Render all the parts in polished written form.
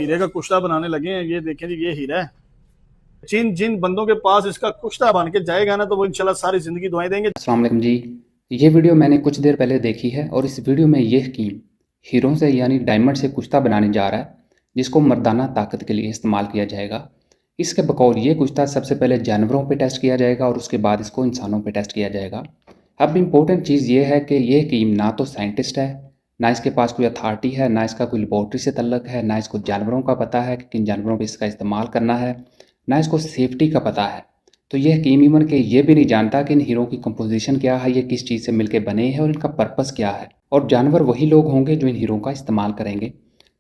हीरे का कुश्ता बनाने लगे हैं। ये देखें जी, ये हीरा है। जिन जिन बंदों के पास इसका कुश्ता बन के जाएगा ना, तो वो इंशाल्लाह सारी जिंदगी दुआएं देंगे। अस्सलाम वालेकुम जी। ये वीडियो मैंने कुछ देर पहले देखी है और इस वीडियो में ये हकीम हीरों से यानी डायमंड से कुश्ता बनाने जा रहा है, जिसको मर्दाना ताकत के लिए इस्तेमाल किया जाएगा। इसके बकौल ये कुश्ता सबसे पहले जानवरों पे टेस्ट किया जाएगा और उसके बाद इसको इंसानों पे टेस्ट किया जाएगा। अब इम्पोर्टेंट चीज़ ये है कि ये हकीम ना तो साइंटिस्ट है, ना इसके पास कोई अथॉरिटी है, ना इसका कोई लेबॉर्ट्री से तल्लक है, ना इसको जानवरों का पता है कि किन जानवरों पर इसका इस्तेमाल करना है, ना इसको सेफ्टी का पता है। तो ये हकीम इवन के ये भी नहीं जानता कि इन हीरो की कंपोजिशन क्या है, ये किस चीज़ से मिलके बने हैं और इनका पर्पस क्या है। और जानवर वही लोग होंगे जो इन हीरो का इस्तेमाल करेंगे।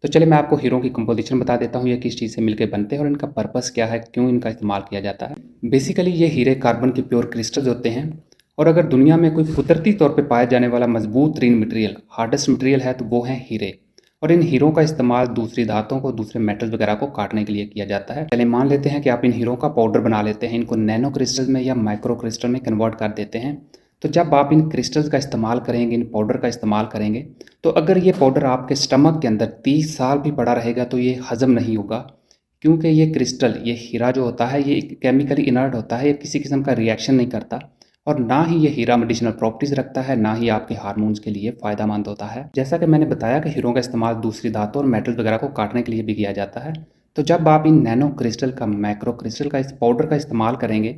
तो चले मैं आपको हीरो की कंपोजिशन बता देता हूँ, ये किस चीज़ से मिलके बनते हैं और इनका पर्पस क्या है, क्यों इनका इस्तेमाल किया जाता है। बेसिकली ये हीरे कार्बन के प्योर क्रिस्टल्स होते हैं और अगर दुनिया में कोई कुदरती तौर पर पाया जाने वाला मजबूत तरीन मटेरियल, हार्डेस्ट मटेरियल है तो वो है हीरे। और इन हीरों का इस्तेमाल दूसरी धातुओं को, दूसरे मेटल्स वगैरह को काटने के लिए किया जाता है। चलिए मान लेते हैं कि आप इन हीरों का पाउडर बना लेते हैं, इनको नैनो क्रिस्टल में या माइक्रो क्रिस्टल में कन्वर्ट कर देते हैं। तो जब आप इन क्रिस्टल्स का इस्तेमाल करेंगे, इन पाउडर का इस्तेमाल करेंगे, तो अगर ये पाउडर आपके स्टमक के अंदर 30 साल भी पड़ा रहेगा तो ये हजम नहीं होगा, क्योंकि ये क्रिस्टल, ये हीरा जो होता है, ये केमिकली इनर्ट होता है, ये किसी किस्म का रिएक्शन नहीं करता और ना ही ये हीरा मेडिसिनल प्रॉपर्टीज़ रखता है, ना ही आपके हार्मोन्स के लिए फ़ायदेमंद होता है। जैसा कि मैंने बताया कि हीरों का इस्तेमाल दूसरी धातु और मेटल वगैरह को काटने के लिए भी किया जाता है। तो जब आप इन नैनो क्रिस्टल का, माइक्रो क्रिस्टल का, इस पाउडर का इस्तेमाल करेंगे,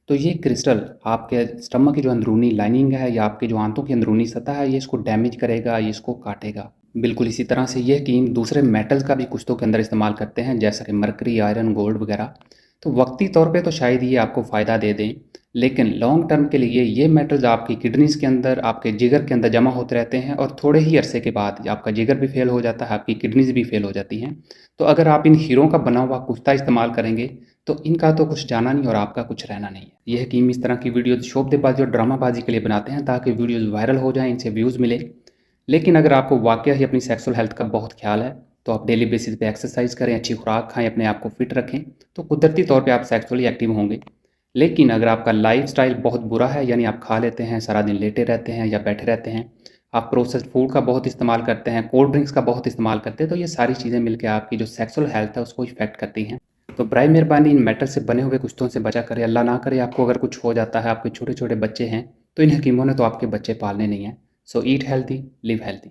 तो ये क्रिस्टल आपके स्टमक की जो अंदरूनी लाइनिंग है या आपके जो आंतों की अंदरूनी सतह है, ये इसको डैमेज करेगा, ये इसको काटेगा। बिल्कुल इसी तरह से ये हकीम दूसरे मेटल्स का भी कुश्तों के अंदर इस्तेमाल करते हैं, जैसा कि मरकरी, आयरन, गोल्ड वगैरह। तो वक्ती तौर पे तो शायद ये आपको फ़ायदा दे दें, लेकिन लॉन्ग टर्म के लिए ये मेटल्स आपकी किडनीज़ के अंदर, आपके जिगर के अंदर जमा होते रहते हैं और थोड़े ही अरसे के बाद आपका जिगर भी फेल हो जाता है, आपकी किडनीज़ भी फेल हो जाती हैं। तो अगर आप इन हीरों का बना हुआ कुश्ता इस्तेमाल करेंगे, तो इनका तो कुछ जाना नहीं और आपका कुछ रहना नहीं है। ये हकीम इस तरह की वीडियोज़ शोबदेबाजी और ड्रामाबाजी के लिए बनाते हैं ताकि वीडियोज़ वायरल हो जाएँ, इनसे व्यूज़ मिले। लेकिन अगर आपको वाकई ही अपनी सेक्सुअल हेल्थ का बहुत ख्याल है, तो आप डेली बेसिस पे एक्सरसाइज करें, अच्छी खुराक खाएं, अपने आप को फिट रखें, तो कुदरती तौर पे आप सेक्सुअली एक्टिव होंगे। लेकिन अगर आपका लाइफस्टाइल बहुत बुरा है, यानी आप खा लेते हैं, सारा दिन लेटे रहते हैं या बैठे रहते हैं, आप प्रोसेस्ड फूड का बहुत इस्तेमाल करते हैं, कोल्ड ड्रिंक्स का बहुत इस्तेमाल करते हैं, तो ये सारी चीज़ें मिलकर आपकी जो सेक्सुअल हेल्थ है उसको इफेक्ट करती हैं। तो बराए मेहरबानी इन मेटल से बने हुए कुश्तों से बचा करें। अल्लाह ना करे आपको अगर कुछ हो जाता है, आपके छोटे छोटे बच्चे हैं, तो इन हकीमों ने तो आपके बच्चे पालने नहीं हैं। सो ईट हेल्दी, लिव हेल्दी।